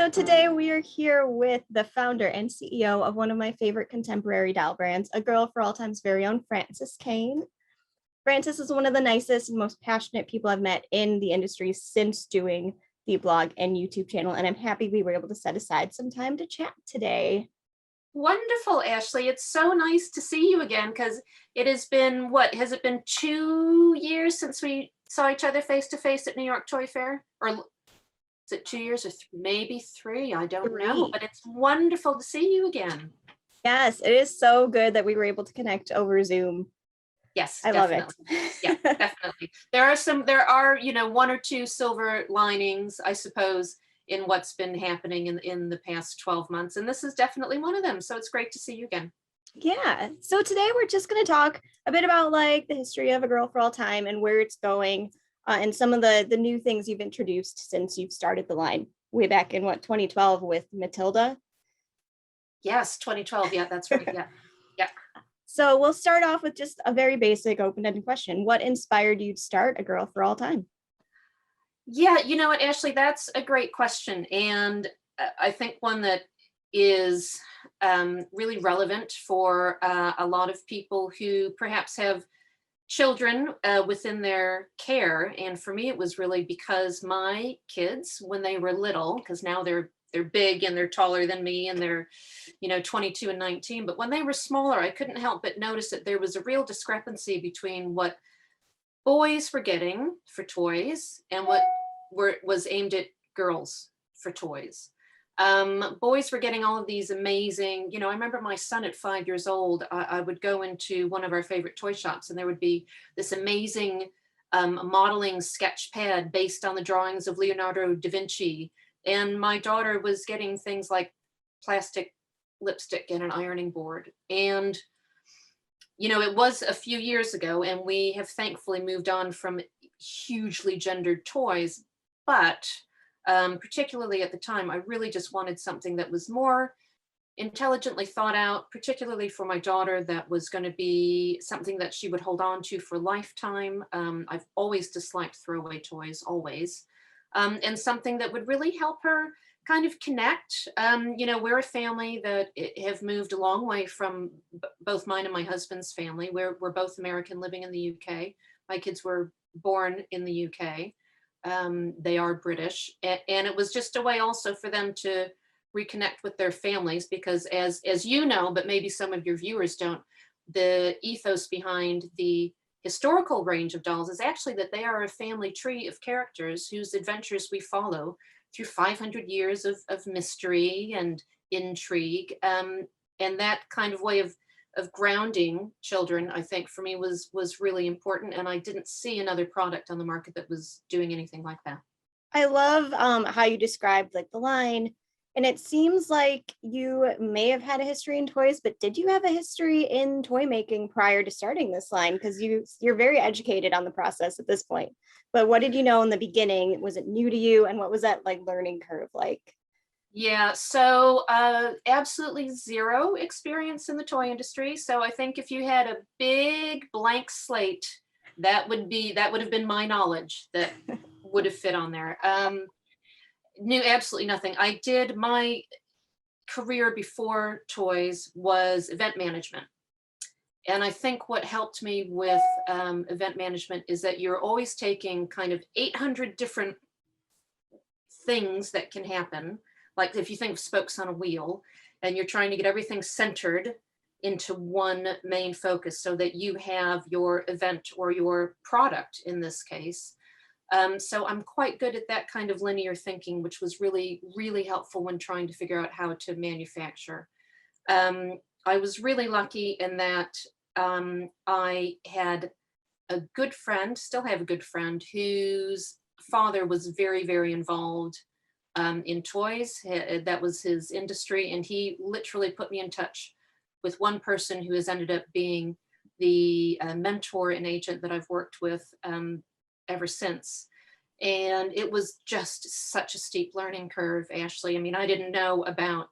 So today we are here with the founder and CEO of one of my favorite contemporary doll brands, a girl for all time's very own Frances Cain. Frances is one of the nicest and most passionate people I've met in the industry since doing the blog and YouTube channel, and I'm happy we were able to set aside some time to chat today. Wonderful, Ashley. It's so nice to see you again because it has been, what, has it been 2 years since we saw each other face to face at New York Toy Fair? Or is it 2 years or maybe three? I don't know, but it's wonderful to see you again. Yes, it is so good that we were able to connect over Zoom. Yes, I love it. Yeah, definitely. There are, one or two silver linings, I suppose, in what's been happening in the past 12 months. And this is definitely one of them. So it's great to see you again. Yeah. So today we're just going to talk a bit about like the history of A Girl for All Time and where it's going, and some of the new things you've introduced since you've started the line way back in 2012 with Matilda. Yes, 2012. Yeah, that's right. Yeah. Yeah. So we'll start off with just a very basic open-ended question. What inspired you to start A Girl for All Time? Yeah, you know what, Ashley, that's a great question. And I think one that is really relevant for a lot of people who perhaps have children within their care. And for me, it was really because my kids, when they were little, because now they're big and they're taller than me and they're 22 and 19, but when they were smaller, I couldn't help but notice that there was a real discrepancy between what boys were getting for toys and what was aimed at girls for toys. Boys were getting all of these amazing, I remember my son at 5 years old, I would go into one of our favorite toy shops and there would be this amazing modeling sketch pad based on the drawings of Leonardo da Vinci. And my daughter was getting things like plastic lipstick and an ironing board. And, it was a few years ago and we have thankfully moved on from hugely gendered toys, but particularly at the time, I really just wanted something that was more intelligently thought out, particularly for my daughter, that was going to be something that she would hold on to for a lifetime. I've always disliked throwaway toys, always. And something that would really help her kind of connect. We're a family that have moved a long way from both mine and my husband's family. We're both American living in the UK. My kids were born in the UK. They are British. And it was just a way also for them to reconnect with their families because as you know, but maybe some of your viewers don't, the ethos behind the historical range of dolls is actually that they are a family tree of characters whose adventures we follow through 500 years of mystery and intrigue. And that kind of way of grounding children, I think for me was really important. And I didn't see another product on the market that was doing anything like that. I love how you described like the line. And it seems like you may have had a history in toys, but did you have a history in toy making prior to starting this line? Because you're very educated on the process at this point. But what did you know in the beginning? Was it new to you? And what was that like learning curve like? Yeah, so absolutely zero experience in the toy industry. So I think if you had a big blank slate, that would have been my knowledge that would have fit on there. Knew absolutely nothing. I did my career before toys was event management. And I think what helped me with event management is that you're always taking kind of 800 different things that can happen. Like if you think of spokes on a wheel and you're trying to get everything centered into one main focus so that you have your event or your product in this case. So I'm quite good at that kind of linear thinking, which was really, really helpful when trying to figure out how to manufacture. I was really lucky in that I had a good friend, still have a good friend, whose father was very, very involved in toys. That was his industry. And he literally put me in touch with one person who has ended up being the mentor and agent that I've worked with ever since. And it was just such a steep learning curve, Ashley. I mean, I didn't know about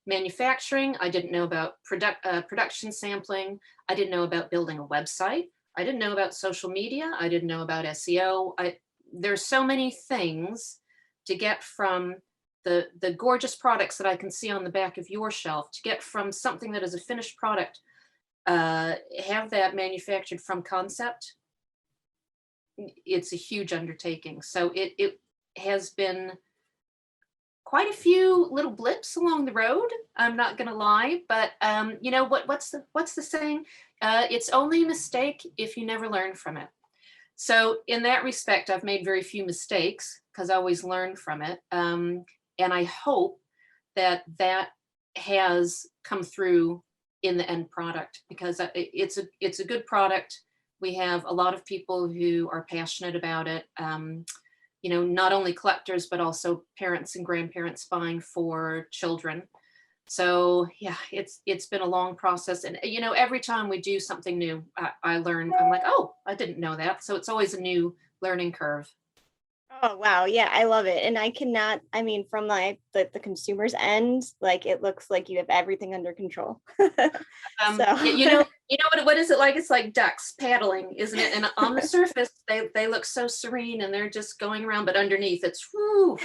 manufacturing. I didn't know about production sampling. I didn't know about building a website. I didn't know about social media. I didn't know about SEO. There's so many things to get from the gorgeous products that I can see on the back of your shelf, to get from something that is a finished product, have that manufactured from concept, it's a huge undertaking. So it has been quite a few little blips along the road. I'm not gonna lie, but you know what's the saying? It's only a mistake if you never learn from it. So in that respect, I've made very few mistakes because I always learn from it. And I hope that that has come through in the end product, because it's a good product. We have a lot of people who are passionate about it. You know, not only collectors, but also parents and grandparents buying for children. So yeah, it's been a long process, and you know, every time we do something new, I learn. I'm like, oh, I didn't know that. So it's always a new learning curve. Oh wow, yeah, I love it. And I cannot, I mean, from like the consumer's end, like it looks like you have everything under control. So You know what is it like? It's like ducks paddling, isn't it? And on the surface, they look so serene and they're just going around, but underneath, it's whoo.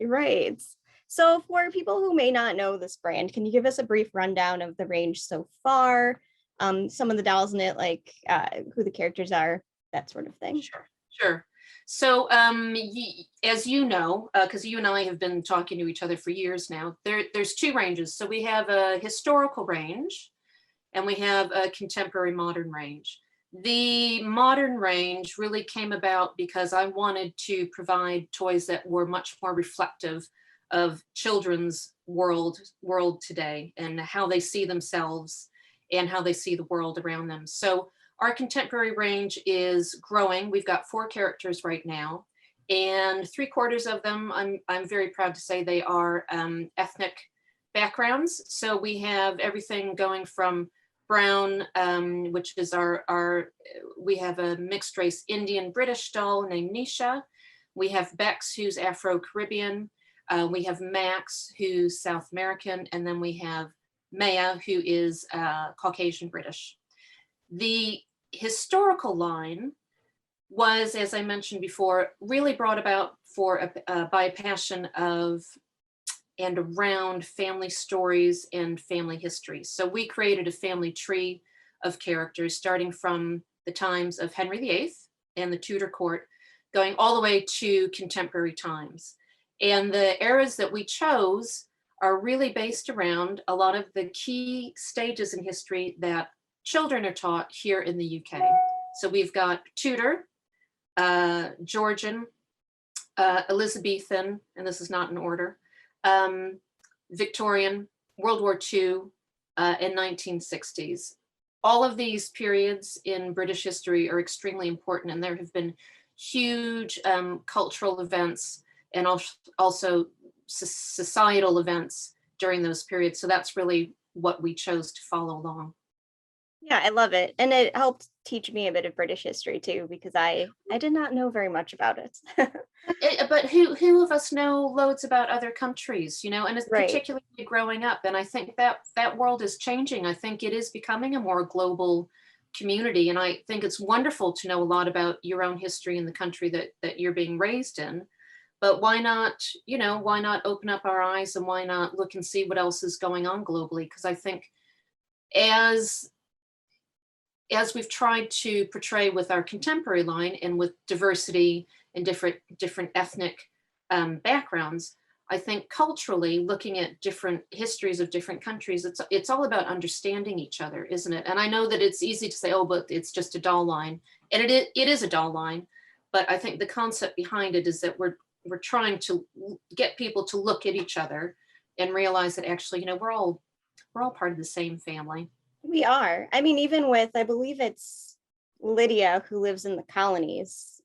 right. So for people who may not know this brand, can you give us a brief rundown of the range so far? Some of the dolls in it, like who the characters are, that sort of thing. Sure. So, as you know, because you and I have been talking to each other for years now, there's two ranges. So we have a historical range, and we have a contemporary modern range. The modern range really came about because I wanted to provide toys that were much more reflective of children's world today, and how they see themselves and how they see the world around them. So our contemporary range is growing. We've got 4 characters right now, and 3/4 of them, I'm very proud to say, they are ethnic backgrounds. So we have everything going from Brown, which is we have a mixed race Indian British doll named Nisha. We have Bex, who's Afro-Caribbean. We have Max, who's South American. And then we have Maya, who is Caucasian British. The historical line was, as I mentioned before, really brought about by a passion of and around family stories and family history. So we created a family tree of characters, starting from the times of Henry VIII and the Tudor court, going all the way to contemporary times. And the eras that we chose are really based around a lot of the key stages in history that children are taught here in the UK. So we've got Tudor, Georgian, Elizabethan, and this is not in order, Victorian, World War II, and 1960s. All of these periods in British history are extremely important, and there have been huge cultural events and also societal events during those periods. So that's really what we chose to follow along. Yeah, I love it. And it helped teach me a bit of British history too, because I did not know very much about it. But who of us know loads about other countries, you know, and it's Right. particularly growing up. And I think that world is changing. I think it is becoming a more global community. And I think it's wonderful to know a lot about your own history in the country that you're being raised in. But why not, you know, why not open up our eyes, and why not look and see what else is going on globally? Because I think as we've tried to portray with our contemporary line and with diversity and different ethnic backgrounds, I think culturally, looking at different histories of different countries, it's all about understanding each other, isn't it? And I know that it's easy to say, oh, but it's just a doll line, and it is a doll line. But I think the concept behind it is that we're trying to get people to look at each other and realize that actually, you know, we're all part of the same family. We are. I mean, even with, I believe it's Lydia who lives in the colonies.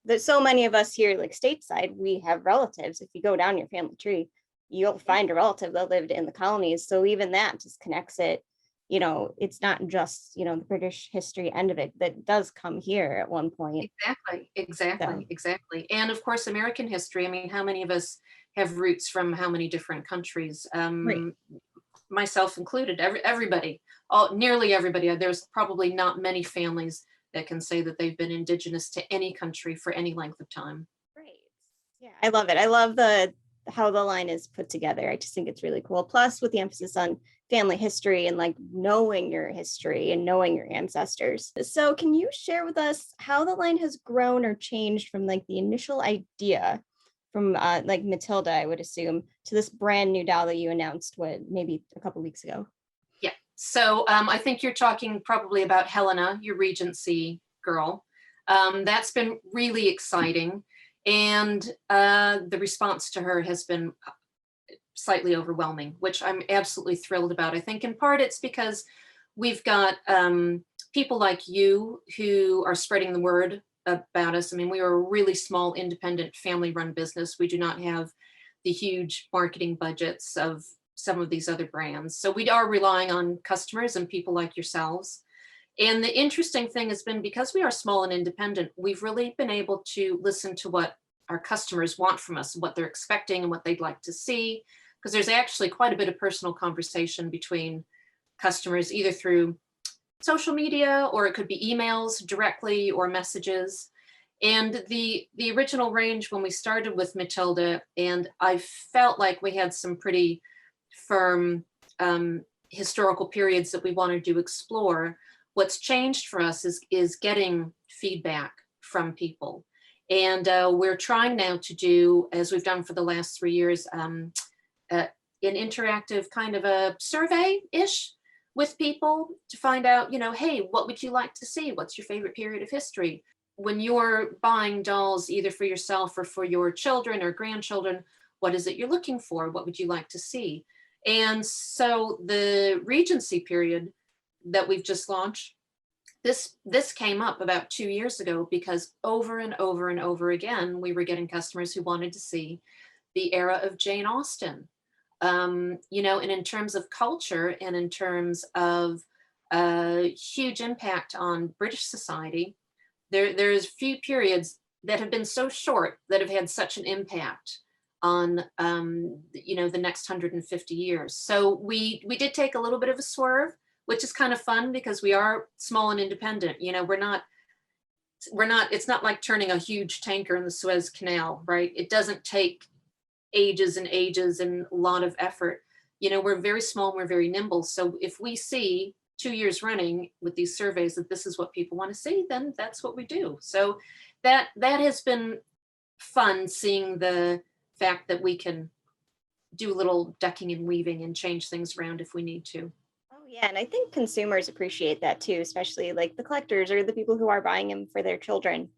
There's so many of us here, like stateside, we have relatives. If you go down your family tree, you'll find a relative that lived in the colonies. So even that just connects it. You know, it's not just, you know, the British history end of it that does come here at one point. So, Exactly. And of course, American history. I mean, how many of us have roots from how many different countries? right. Myself included, everybody, nearly everybody. There's probably not many families that can say that they've been indigenous to any country for any length of time. Right. Yeah, I love it. I love how the line is put together. I just think it's really cool. Plus, with the emphasis on family history and like knowing your history and knowing your ancestors. So, can you share with us how the line has grown or changed from like the initial idea from like Matilda, I would assume, to this brand new doll that you announced what maybe a couple weeks ago? Yeah. So I think you're talking probably about Helena, your Regency girl. That's been really exciting. And the response to her has been slightly overwhelming, which I'm absolutely thrilled about. I think in part it's because we've got people like you who are spreading the word about us. I mean, we are a really small, independent, family-run business. We do not have the huge marketing budgets of some of these other brands. So we are relying on customers and people like yourselves. And the interesting thing has been, because we are small and independent, we've really been able to listen to what our customers want from us, what they're expecting and what they'd like to see. Because there's actually quite a bit of personal conversation between customers, either through social media, or it could be emails directly, or messages. And the original range, when we started with Matilda, and I felt like we had some pretty firm historical periods that we wanted to explore. What's changed for us is getting feedback from people. And we're trying now to do, as we've done for the last 3 years, an interactive kind of a survey-ish with people to find out, hey, what would you like to see? What's your favorite period of history? When you're buying dolls, either for yourself or for your children or grandchildren, what is it you're looking for? What would you like to see? And so the Regency period that we've just launched, this came up about 2 years ago, because over and over and over again, we were getting customers who wanted to see the era of Jane Austen. And in terms of culture and in terms of huge impact on British society, there's few periods that have been so short that have had such an impact on the next 150 years. So we did take a little bit of a swerve, which is kind of fun, because we are small and independent. It's not like turning a huge tanker in the Suez Canal, right? It doesn't take ages and ages and a lot of effort. We're very small and we're very nimble. So if we see 2 years running with these surveys that this is what people want to see, then that's what we do. So that has been fun, seeing the fact that we can do a little ducking and weaving and change things around if we need to. Oh yeah, and I think consumers appreciate that too, especially like the collectors or the people who are buying them for their children.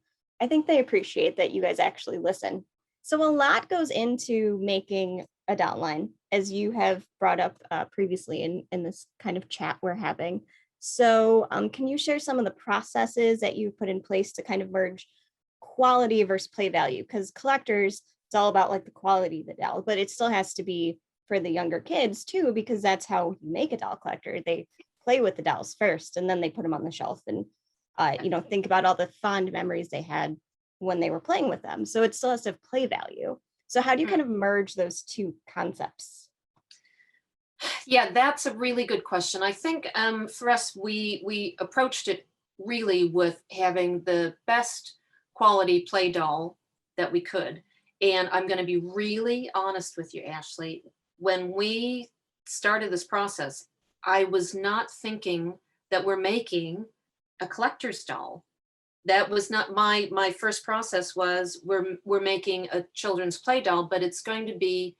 I think they appreciate that you guys actually listen. So a lot goes into making a doll line, as you have brought up previously in this kind of chat we're having. So can you share some of the processes that you put in place to kind of merge quality versus play value? Because collectors, it's all about like the quality of the doll, but it still has to be for the younger kids too, because that's how you make a doll collector. They play with the dolls first, and then they put them on the shelf and think about all the fond memories they had when they were playing with them. So it still has to have play value. So how do you kind of merge those two concepts? Yeah, that's a really good question. I think for us, we approached it really with having the best quality play doll that we could. And I'm going to be really honest with you, Ashley. When we started this process, I was not thinking that we're making a collector's doll. That was not my first process. Was we're making a children's play doll, but it's going to be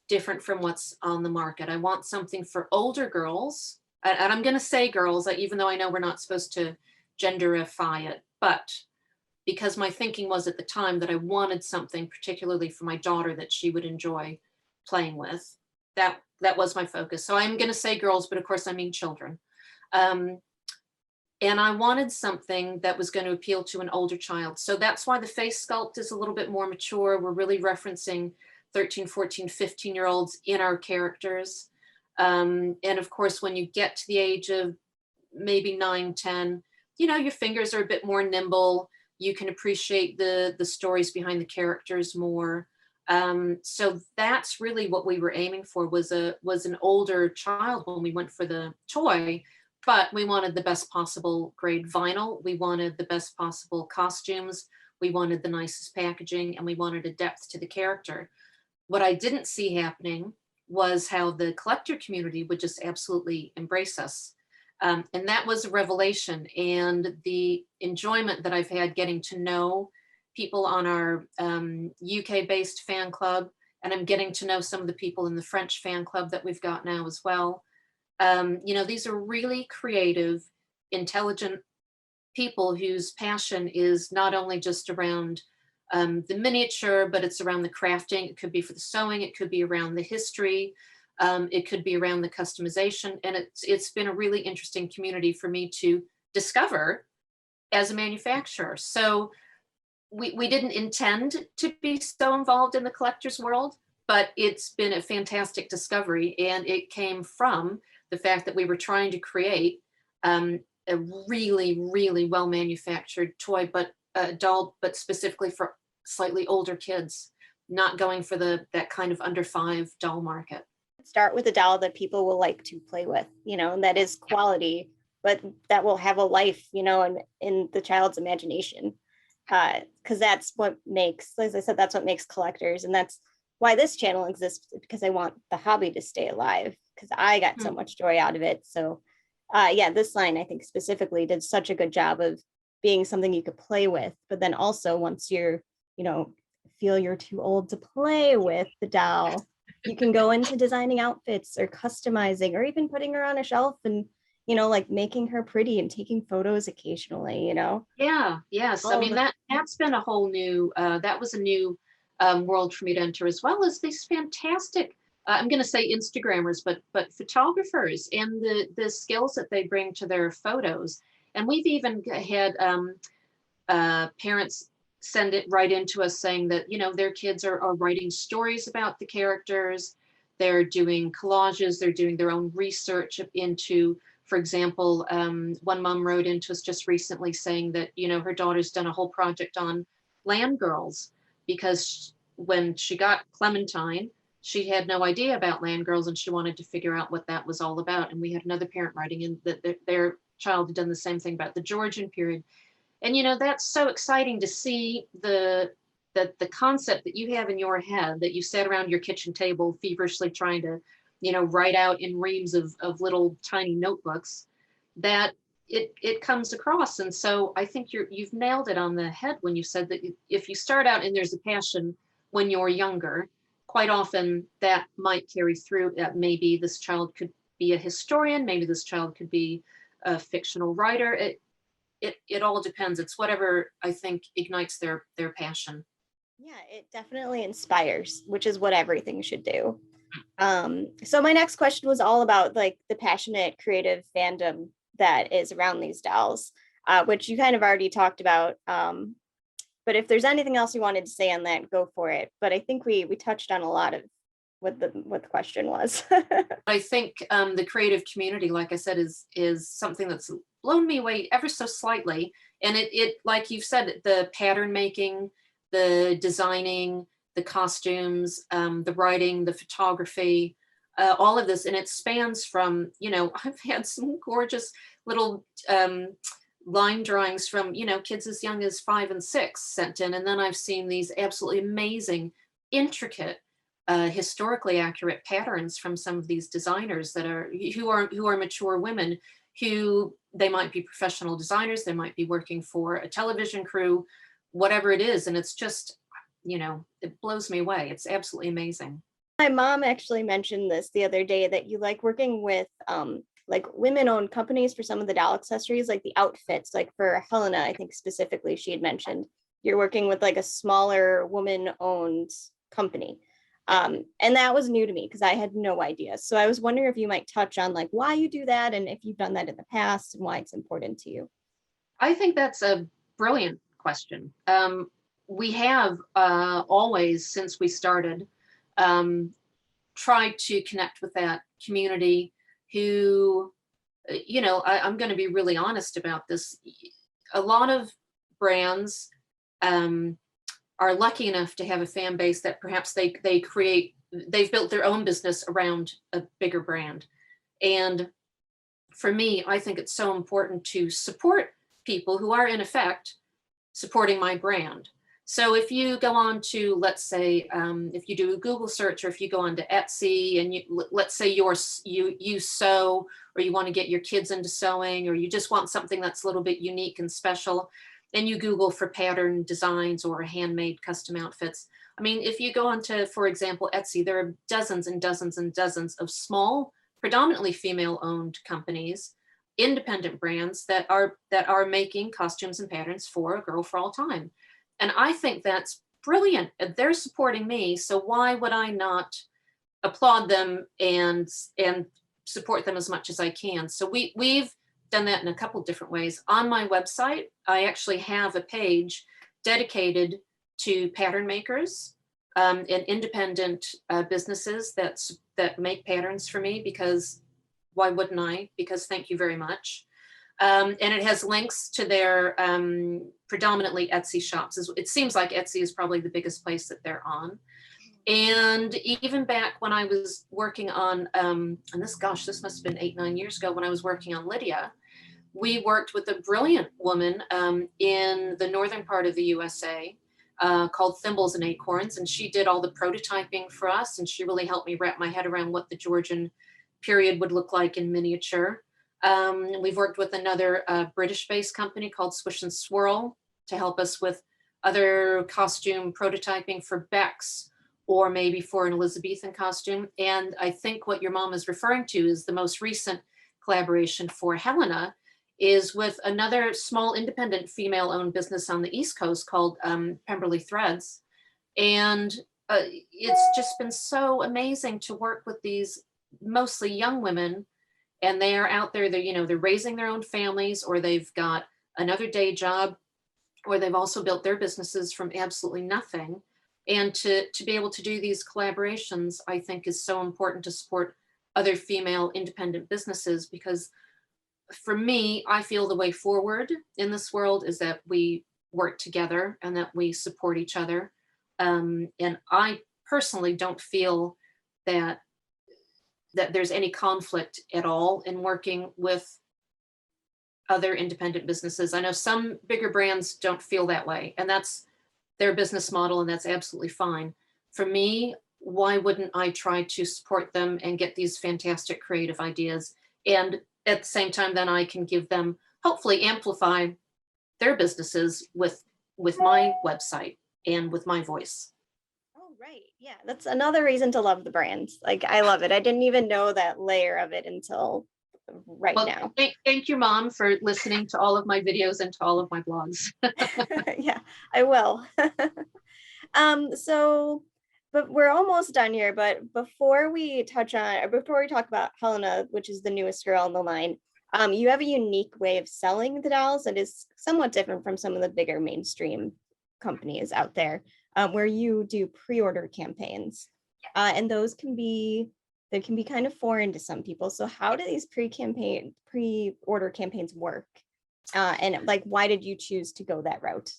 different from what's on the market. I want something for older girls, and I'm going to say girls, even though I know we're not supposed to genderify it, but because my thinking was at the time that I wanted something particularly for my daughter that she would enjoy playing with. That was my focus. So I'm going to say girls, but of course I mean children. And I wanted something that was going to appeal to an older child. So that's why the face sculpt is a little bit more mature. We're really referencing 13, 14, 15-year-olds in our characters. And of course, when you get to the age of maybe 9, 10, your fingers are a bit more nimble. You can appreciate the stories behind the characters more. So that's really what we were aiming for, was an older child when we went for the toy. But we wanted the best possible grade vinyl. We wanted the best possible costumes. We wanted the nicest packaging, and we wanted a depth to the character. What I didn't see happening was how the collector community would just absolutely embrace us. And that was a revelation. And the enjoyment that I've had getting to know people on our UK based fan club, and I'm getting to know some of the people in the French fan club that we've got now as well. These are really creative, intelligent people whose passion is not only just around the miniature, but it's around the crafting. It could be for the sewing. It could be around the history. It could be around the customization. And it's been a really interesting community for me to discover as a manufacturer. So we didn't intend to be so involved in the collector's world, but it's been a fantastic discovery. And it came from the fact that we were trying to create a really, really well manufactured toy, but doll, but specifically for slightly older kids, not going for that kind of under 5 doll market. Start with a doll that people will like to play with, and that is quality, but that will have a life, in the child's imagination. Because that's what makes, as I said, that's what makes collectors. And that's why this channel exists, because I want the hobby to stay alive, because I got so much joy out of it. So this line, I think specifically did such a good job of being something you could play with. But then also once you're, feel you're too old to play with the doll, you can go into designing outfits or customizing or even putting her on a shelf and, like making her pretty and taking photos occasionally, Yeah, yes. I mean, that's been a whole new, that was a new world for me to enter, as well as these fantastic, I'm going to say Instagrammers, but photographers and the skills that they bring to their photos. And we've even had parents send it right into us saying that, their kids are writing stories about the characters. They're doing collages. They're doing their own research into, for example, one mom wrote into us just recently saying that, her daughter's done a whole project on land girls because when she got Clementine, she had no idea about land girls and she wanted to figure out what that was all about. And we had another parent writing in that their child had done the same thing about the Georgian period. And that's so exciting to see the concept that you have in your head that you sat around your kitchen table feverishly trying to, write out in reams of little tiny notebooks, that it comes across. And so I think you've nailed it on the head when you said that if you start out and there's a passion when you're younger, quite often that might carry through. That maybe this child could be a historian, maybe this child could be a fictional writer. It all depends. It's whatever I think ignites their passion. Yeah, it definitely inspires, which is what everything should do. So my next question was all about like the passionate creative fandom that is around these dolls, which you kind of already talked about. But if there's anything else you wanted to say on that, go for it. But I think we touched on a lot of what the question was. I think the creative community, like I said, is something that's blown me away ever so slightly. And it like you've said, the pattern making, the designing, the costumes, the writing, the photography, all of this. And it spans from, I've had some gorgeous little line drawings from, kids as young as 5 and 6 sent in. And then I've seen these absolutely amazing, intricate, historically accurate patterns from some of these designers that who are mature women who they might be professional designers, they might be working for a television crew, whatever it is. And it's just, it blows me away. It's absolutely amazing. My mom actually mentioned this the other day, that you like working with like women-owned companies for some of the doll accessories, like the outfits, like for Helena, I think specifically she had mentioned you're working with like a smaller woman-owned company. And that was new to me because I had no idea. So I was wondering if you might touch on like why you do that and if you've done that in the past and why it's important to you. I think that's a brilliant question. We have always, since we started, tried to connect with that community who, I'm going to be really honest about this. A lot of brands are lucky enough to have a fan base that perhaps they've built their own business around a bigger brand. And for me, I think it's so important to support people who are in effect supporting my brand. So if you go on to, let's say, if you do a Google search, or if you go on to Etsy and let's say you sew, or you want to get your kids into sewing, or you just want something that's a little bit unique and special, and you Google for pattern designs or handmade custom outfits. I mean, if you go onto, for example, Etsy, there are dozens and dozens and dozens of small, predominantly female-owned companies, independent brands that are making costumes and patterns for a girl for all time. And I think that's brilliant. They're supporting me, so why would I not applaud them and support them as much as I can? So we've done that in a couple different ways. On my website, I actually have a page dedicated to pattern makers and independent businesses that make patterns for me, because why wouldn't I? Because thank you very much. And it has links to their predominantly Etsy shops. It seems like Etsy is probably the biggest place that they're on. And even back when I was working on, and this must have been 8-9 years ago, when I was working on Lydia, we worked with a brilliant woman in the northern part of the USA called Thimbles and Acorns. And she did all the prototyping for us. And she really helped me wrap my head around what the Georgian period would look like in miniature. We've worked with another British-based company called Swish and Swirl to help us with other costume prototyping for Beck's, or maybe for an Elizabethan costume. And I think what your mom is referring to is the most recent collaboration for Helena, is with another small independent female-owned business on the East Coast called Pemberley Threads. And it's just been so amazing to work with these mostly young women, and they are out there, they're raising their own families, or they've got another day job, or they've also built their businesses from absolutely nothing. And to be able to do these collaborations, I think, is so important to support other female independent businesses, because for me, I feel the way forward in this world is that we work together and that we support each other. And I personally don't feel that there's any conflict at all in working with other independent businesses. I know some bigger brands don't feel that way, and that's their business model, and that's absolutely fine. For me, why wouldn't I try to support them and get these fantastic creative ideas? And at the same time, then I can give them, hopefully amplify their businesses with my website and with my voice. Oh, right. Yeah, that's another reason to love the brand. Like, I love it. I didn't even know that layer of it until Well, now. Thank your mom for listening to all of my videos and to all of my blogs. Yeah, I will. So, but we're almost done here. But before we talk about Helena, which is the newest girl in the line, you have a unique way of selling the dolls that is somewhat different from some of the bigger mainstream companies out there, where you do pre-order campaigns, and those can be kind of foreign to some people. So how do these pre-order campaigns work? And like, why did you choose to go that route?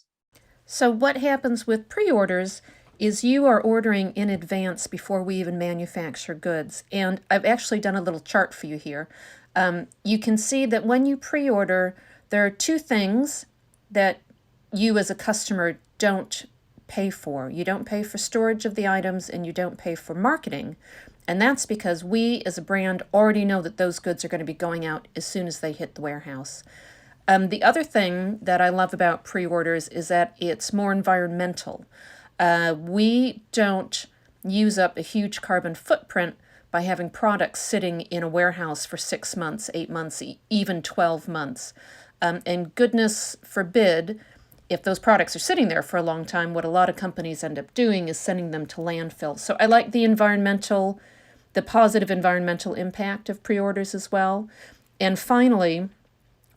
So what happens with pre-orders is you are ordering in advance before we even manufacture goods. And I've actually done a little chart for you here. You can see that when you pre-order, there are two things that you as a customer don't pay for. You don't pay for storage of the items, and you don't pay for marketing. And that's because we as a brand already know that those goods are going to be going out as soon as they hit the warehouse. The other thing that I love about pre-orders is that it's more environmental. We don't use up a huge carbon footprint by having products sitting in a warehouse for 6 months, 8 months, even 12 months. And goodness forbid, if those products are sitting there for a long time, what a lot of companies end up doing is sending them to landfill. So I like the positive environmental impact of pre-orders as well. And finally,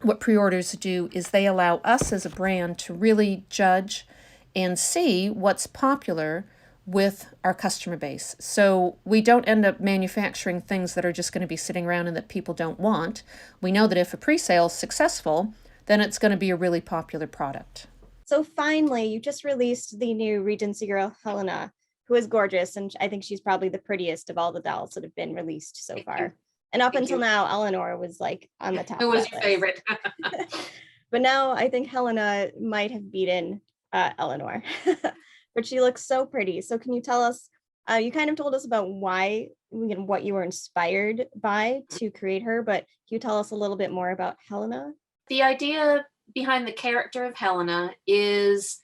what pre-orders do is they allow us as a brand to really judge and see what's popular with our customer base. So we don't end up manufacturing things that are just going to be sitting around and that people don't want. We know that if a pre-sale is successful, then it's going to be a really popular product. So finally, you just released the new Regency girl, Helena, who is gorgeous. And I think she's probably the prettiest of all the dolls that have been released so far. And up until now, Eleanor was like on the top. Who was your favorite? But now I think Helena might have beaten Eleanor, but she looks so pretty. So can you tell us, you kind of told us about why, what you were inspired by to create her, but can you tell us a little bit more about Helena? The idea behind the character of Helena is,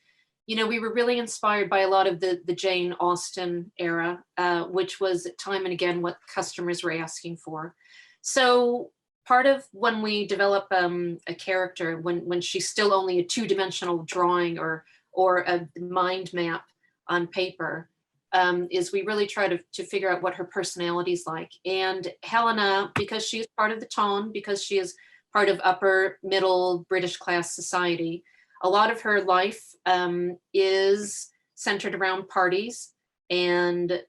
we were really inspired by a lot of the Jane Austen era, which was time and again what customers were asking for. So part of when we develop a character, when she's still only a two-dimensional drawing or a mind map on paper, is we really try to figure out what her personality is like. And Helena, because she is part of the tone, because she is part of upper middle British class society, a lot of her life is centered around parties and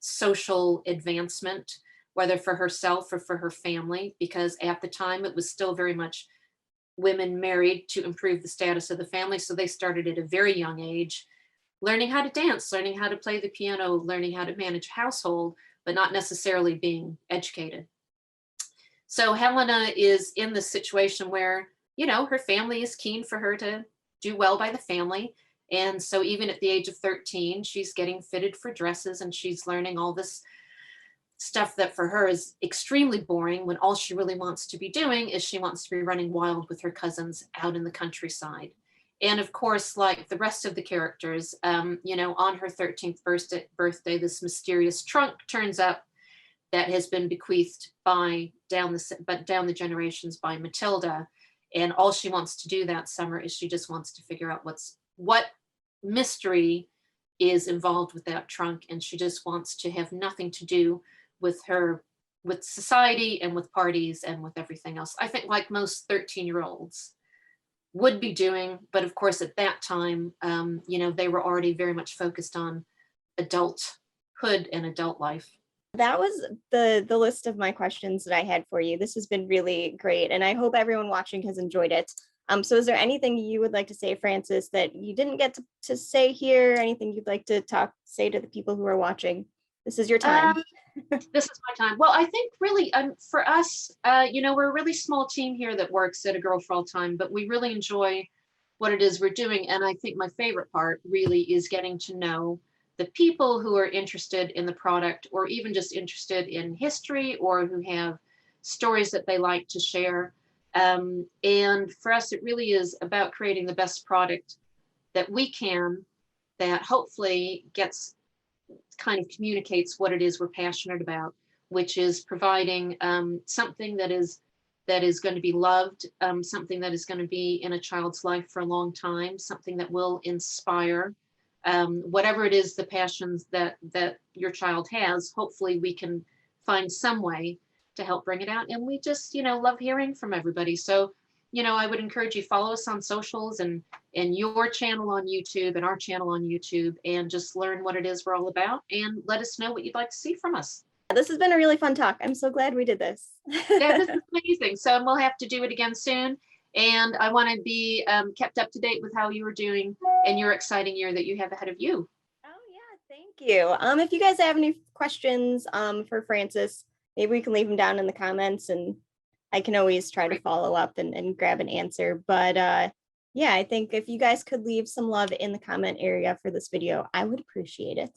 social advancement, whether for herself or for her family, because at the time it was still very much women married to improve the status of the family. So they started at a very young age, learning how to dance, learning how to play the piano, learning how to manage a household, but not necessarily being educated. So Helena is in this situation where, her family is keen for her to do well by the family. And so even at the age of 13, she's getting fitted for dresses and she's learning all this stuff that for her is extremely boring, when all she really wants to be doing is she wants to be running wild with her cousins out in the countryside. And of course, like the rest of the characters, on her 13th birthday, this mysterious trunk turns up that has been bequeathed down the generations by Matilda. And all she wants to do that summer is she just wants to figure out what mystery is involved with that trunk. And she just wants to have nothing to do with society and with parties and with everything else. I think like most 13-year-olds would be doing, but of course at that time, they were already very much focused on adulthood and adult life. That was the list of my questions that I had for you. This has been really great, and I hope everyone watching has enjoyed it. So is there anything you would like to say, Frances, that you didn't get to say here? Anything you'd like to say to the people who are watching? This is your time. This is my time. Well, I think really for us, we're a really small team here that works at A Girl for All Time, but we really enjoy what it is we're doing. And I think my favorite part really is getting to know the people who are interested in the product, or even just interested in history, or who have stories that they like to share. And for us, it really is about creating the best product that we can, that hopefully kind of communicates what it is we're passionate about, which is providing something that is going to be loved, something that is going to be in a child's life for a long time, something that will inspire. Whatever it is, the passions that your child has, hopefully we can find some way to help bring it out. And we just, love hearing from everybody. So, I would encourage you, follow us on socials and your channel on YouTube and our channel on YouTube, and just learn what it is we're all about, and let us know what you'd like to see from us. This has been a really fun talk. I'm so glad we did this. Yeah, this is amazing. So we'll have to do it again soon. And I want to be kept up to date with how you are doing and your exciting year that you have ahead of you. Oh yeah, thank you. If you guys have any questions for Frances, maybe we can leave them down in the comments, and I can always try to follow up and grab an answer. But yeah, I think if you guys could leave some love in the comment area for this video, I would appreciate it.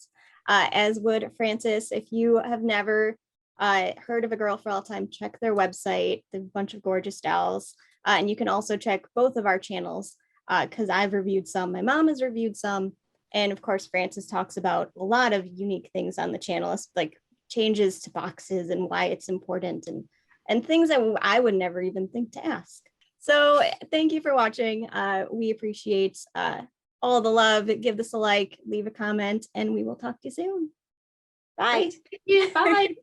As would Frances. If you have never heard of A Girl for All Time, check their website. They have a bunch of gorgeous dolls. And you can also check both of our channels, because I've reviewed some, my mom has reviewed some, and of course Frances talks about a lot of unique things on the channel, like changes to boxes and why it's important, and things that I would never even think to ask. So thank you for watching. We appreciate all the love. Give this a like, leave a comment, and we will talk to you soon. Bye. Thank you. Bye.